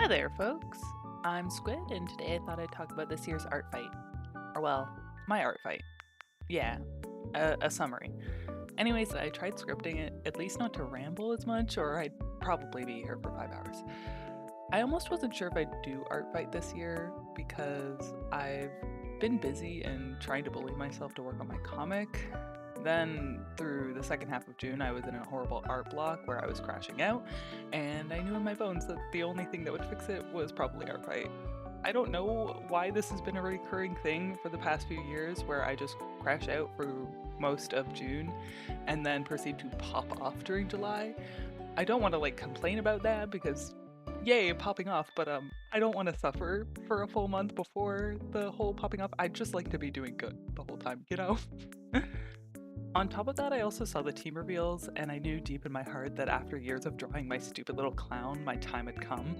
Hi there, folks. I'm Squid, and today I thought I'd talk about this year's art fight. Or, well, my art fight. Yeah, a summary. Anyways, I tried scripting it, at least not to ramble as much, or I'd probably be here for 5 hours. I almost wasn't sure if I'd do art fight this year because I've been busy and trying to bully myself to work on my comic. Then, through the second half of June, I was in a horrible art block where I was crashing out, and I knew in my bones that the only thing that would fix it was probably art fight. I don't know why this has been a recurring thing for the past few years where I just crash out for most of June and then proceed to pop off during July. I don't want to complain about that because yay, popping off, but I don't want to suffer for a full month before the whole popping off. I'd just like to be doing good the whole time? On top of that, I also saw the team reveals, and I knew deep in my heart that after years of drawing my stupid little clown, my time had come.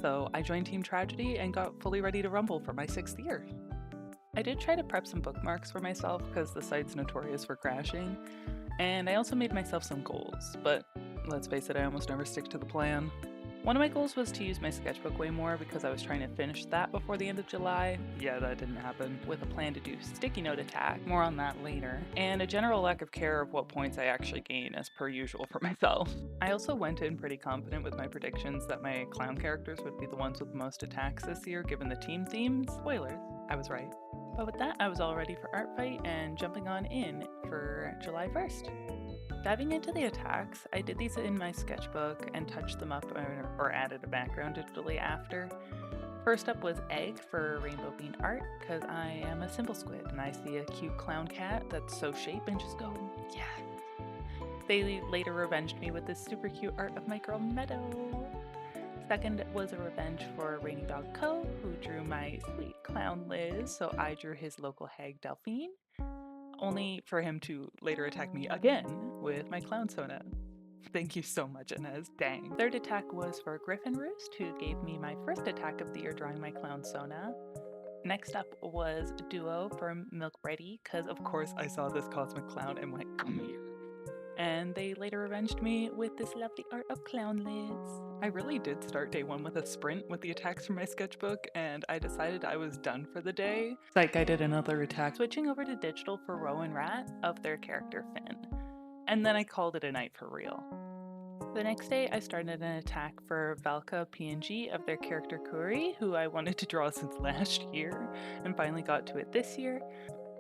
So I joined Team Tragedy and got fully ready to rumble for my 6th year. I did try to prep some bookmarks for myself because the site's notorious for crashing, and I also made myself some goals, but let's face it, I almost never stick to the plan. One of my goals was to use my sketchbook way more because I was trying to finish that before the end of July. Yeah, that didn't happen. With a plan to do sticky note attack, more on that later, and a general lack of care of what points I actually gain as per usual for myself. I also went in pretty confident with my predictions that my clown characters would be the ones with the most attacks this year given the team themes. Spoilers, I was right. But with that, I was all ready for Artfight and jumping on in for July 1st. Diving into the attacks, I did these in my sketchbook and touched them up or added a background digitally after. First up was Egg for rainbow bean art, because I am a simple squid and I see a cute clown cat that's so shape and just go, yeah. They later revenged me with this super cute art of my girl Meadow. Second was a revenge for Rainy Dog Co., who drew my sweet clown Liz, so I drew his local hag Delphine, only for him to later attack me again with my clown Sona. Thank you so much, Inez. Dang. Third attack was for Griffin Roost, who gave me my first attack of the year drawing my clown Sona. Next up was Duo from Milk Ready, because of course I saw this cosmic clown and went, come here. And they later revenged me with this lovely art of Clown Liz. I really did start day one with a sprint with the attacks from my sketchbook, and I decided I was done for the day. Like I did another attack, switching over to digital for Ro and Rat of their character Finn. And then I called it a night for real. The next day, I started an attack for Valka PNG of their character Kuri, who I wanted to draw since last year, and finally got to it this year.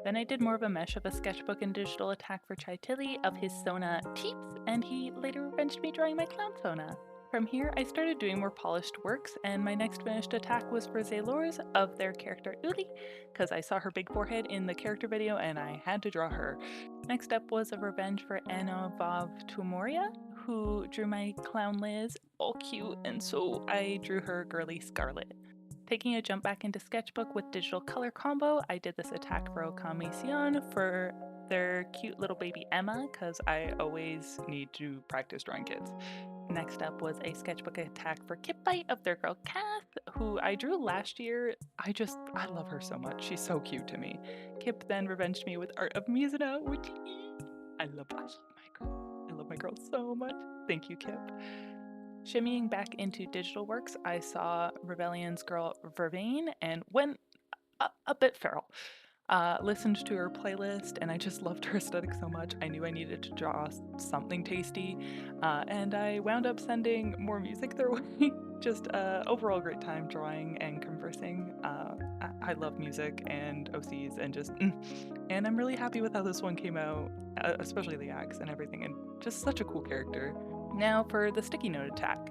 Then I did more of a mesh of a sketchbook and digital attack for Chaitilli of his Sona Teeps, and he later revenged me drawing my clown Sona. From here, I started doing more polished works, and my next finished attack was for Zaylors of their character Uli, because I saw her big forehead in the character video and I had to draw her. Next up was a revenge for Anna Vav Tumoria, who drew my clown Liz, all cute, and so I drew her girly Scarlet. Taking a jump back into sketchbook with digital color combo, I did this attack for Okami Sion for their cute little baby Emma, because I always need to practice drawing kids. Next up was a sketchbook attack for Kipbite of their girl Kath, who I drew last year. I love her so much. She's so cute to me. Kip then revenged me with art of Mizuna, which I love my girl. I love my girl so much. Thank you, Kip. Shimmying back into digital works, I saw Rebellion's girl Vervain and went a bit feral. Listened to her playlist and I just loved her aesthetic so much. I knew I needed to draw something tasty, and I wound up sending more music their way. Just overall great time drawing and conversing. I love music and OCs and and I'm really happy with how this one came out, especially the axe and everything, and just such a cool character. Now for the sticky note attack.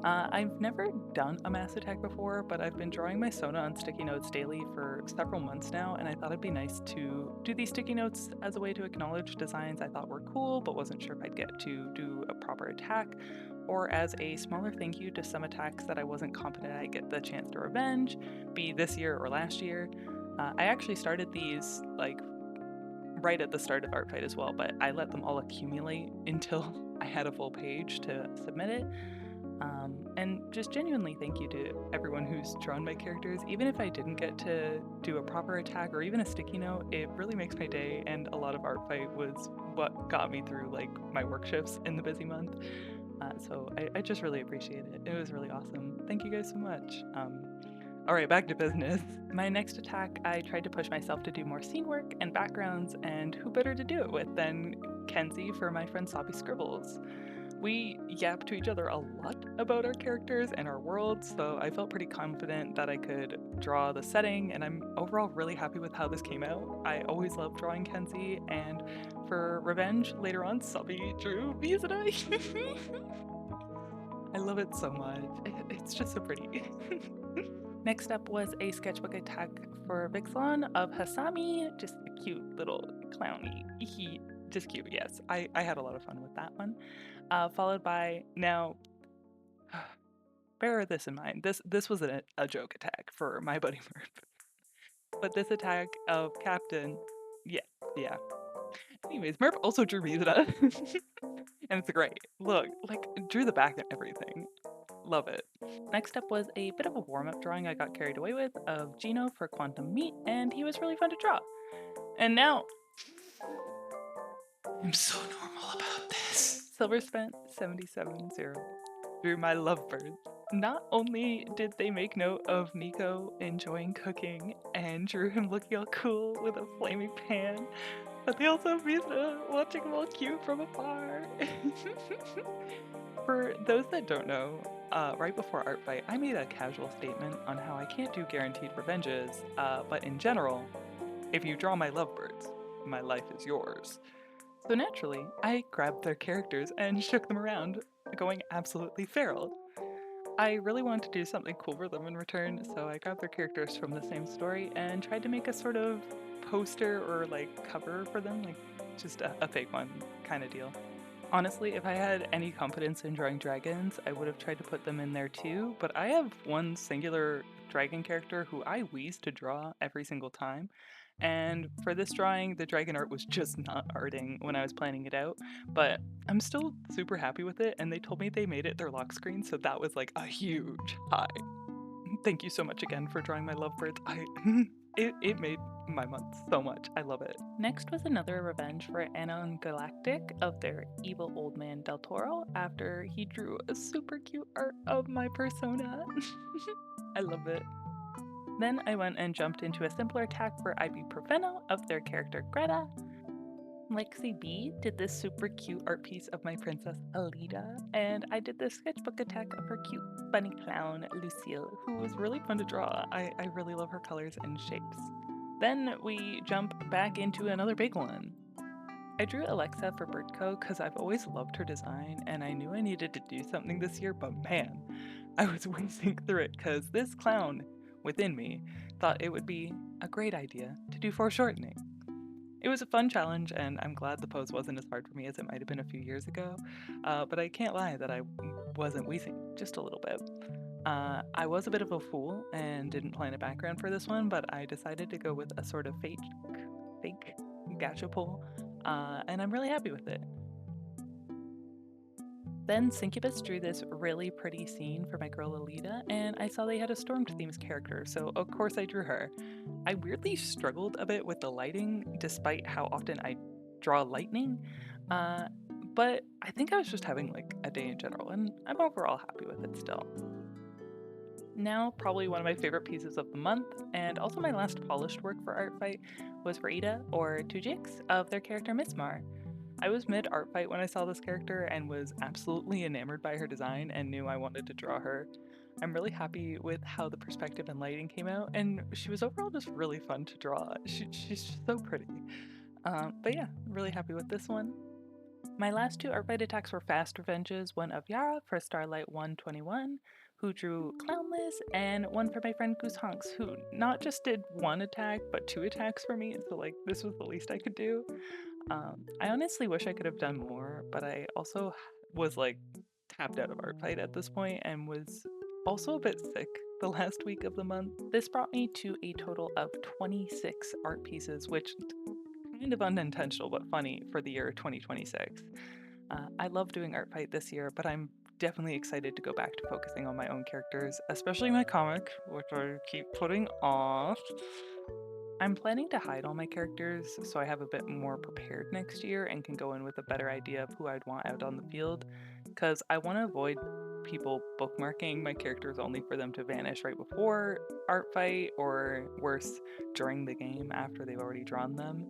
I've never done a mass attack before, but I've been drawing my Sona on sticky notes daily for several months now, and I thought it'd be nice to do these sticky notes as a way to acknowledge designs I thought were cool, but wasn't sure if I'd get to do a proper attack, or as a smaller thank you to some attacks that I wasn't confident I'd get the chance to revenge, be this year or last year. I actually started these right at the start of Artfight as well, but I let them all accumulate until I had a full page to submit it. And just genuinely thank you to everyone who's drawn my characters. Even if I didn't get to do a proper attack or even a sticky note, it really makes my day, and a lot of Artfight was what got me through my work shifts in the busy month. So I just really appreciate it. It was really awesome. Thank you guys so much. All right, back to business. My next attack, I tried to push myself to do more scene work and backgrounds, and who better to do it with than Kenzie for my friend Soppy Scribbles. We yapped to each other a lot about our characters and our worlds, so I felt pretty confident that I could draw the setting, and I'm overall really happy with how this came out. I always love drawing Kenzie, and for revenge, later on, Soppy drew Vizina. I love it so much. It's just so pretty. Next up was a sketchbook attack for Vixlon of Hasami, just a cute little clowny. Just cute, yes. I had a lot of fun with that one. Followed by, now, bear this in mind, this was a joke attack for my buddy Murph. But this attack of Captain, yeah. Anyways, Murph also drew Rizura, and it's great. Look, like, drew the back and everything. Love it. Next up was a bit of a warm-up drawing I got carried away with of Gino for Quantum Meat, and he was really fun to draw. And now, I'm so normal about this. Silver Spent 770 drew my lovebirds. Not only did they make note of Nico enjoying cooking and drew him looking all cool with a flaming pan, but they also have Risa watching him all cute from afar. For those that don't know, right before Artfight, I made a casual statement on how I can't do guaranteed revenges, but in general, if you draw my lovebirds, my life is yours. So naturally, I grabbed their characters and shook them around, going absolutely feral. I really wanted to do something cool for them in return, so I grabbed their characters from the same story and tried to make a sort of poster or like cover for them, like just a fake one kind of deal. Honestly, if I had any confidence in drawing dragons, I would have tried to put them in there too, but I have one singular dragon character who I wheeze to draw every single time. And for this drawing, the dragon art was just not arting when I was planning it out, but I'm still super happy with it, and they told me they made it their lock screen, so that was like a huge high. Thank you so much again for drawing my lovebirds. It made my month so much. I love it. Next was another revenge for Anon Galactic of their evil old man Del Toro after he drew a super cute art of my persona. I love it. Then I went and jumped into a simpler attack for Ibuprofeno of their character Greta. Lexi B did this super cute art piece of my princess Alida, and I did this sketchbook attack of her cute bunny clown Lucille, who was really fun to draw. I really love her colors and shapes. Then we jump back into another big one. I drew Alexa for Birdco because I've always loved her design, and I knew I needed to do something this year, but man, I was whizzing through it because this clown within me thought it would be a great idea to do foreshortening. It was a fun challenge, and I'm glad the pose wasn't as hard for me as it might have been a few years ago, but I can't lie that I wasn't wheezing just a little bit. I was a bit of a fool and didn't plan a background for this one, but I decided to go with a sort of fake gacha pull, and I'm really happy with it. Then Syncubus drew this really pretty scene for my girl Alida, and I saw they had a Stormed Themes character, so of course I drew her. I weirdly struggled a bit with the lighting, despite how often I draw lightning, but I think I was just having like a day in general, and I'm overall happy with it still. Now, probably one of my favorite pieces of the month, and also my last polished work for Artfight, was for Ida, or Tujix, of their character Mismar. I was mid Artfight when I saw this character and was absolutely enamored by her design and knew I wanted to draw her. I'm really happy with how the perspective and lighting came out, and she was overall just really fun to draw. She's just so pretty. But yeah, really happy with this one. My last two Artfight attacks were fast revenges, one of Yara for Starlight 121, who drew Clownless, and one for my friend Goose Honks, who not just did one attack, but two attacks for me, so like this was the least I could do. I honestly wish I could have done more, but I also was like tapped out of Artfight at this point and was also a bit sick the last week of the month. This brought me to a total of 26 art pieces, which kind of unintentional but funny for the year 2026. I love doing Artfight this year, but I'm definitely excited to go back to focusing on my own characters, especially my comic, which I keep putting off. I'm planning to hide all my characters so I have a bit more prepared next year and can go in with a better idea of who I'd want out on the field, because I want to avoid people bookmarking my characters only for them to vanish right before art fight or worse, during the game after they've already drawn them.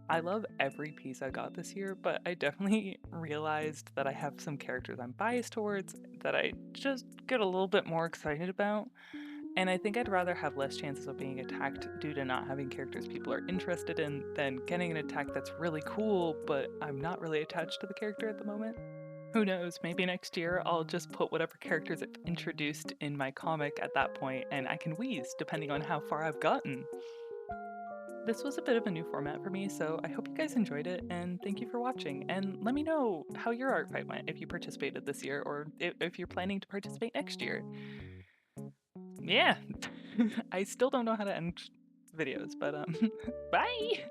I love every piece I got this year, but I definitely realized that I have some characters I'm biased towards that I just get a little bit more excited about. And I think I'd rather have less chances of being attacked due to not having characters people are interested in than getting an attack that's really cool, but I'm not really attached to the character at the moment. Who knows, maybe next year I'll just put whatever characters I've introduced in my comic at that point and I can wheeze depending on how far I've gotten. This was a bit of a new format for me, so I hope you guys enjoyed it, and thank you for watching. And let me know how your art fight went if you participated this year, or if you're planning to participate next year. Yeah, I still don't know how to end videos, but bye!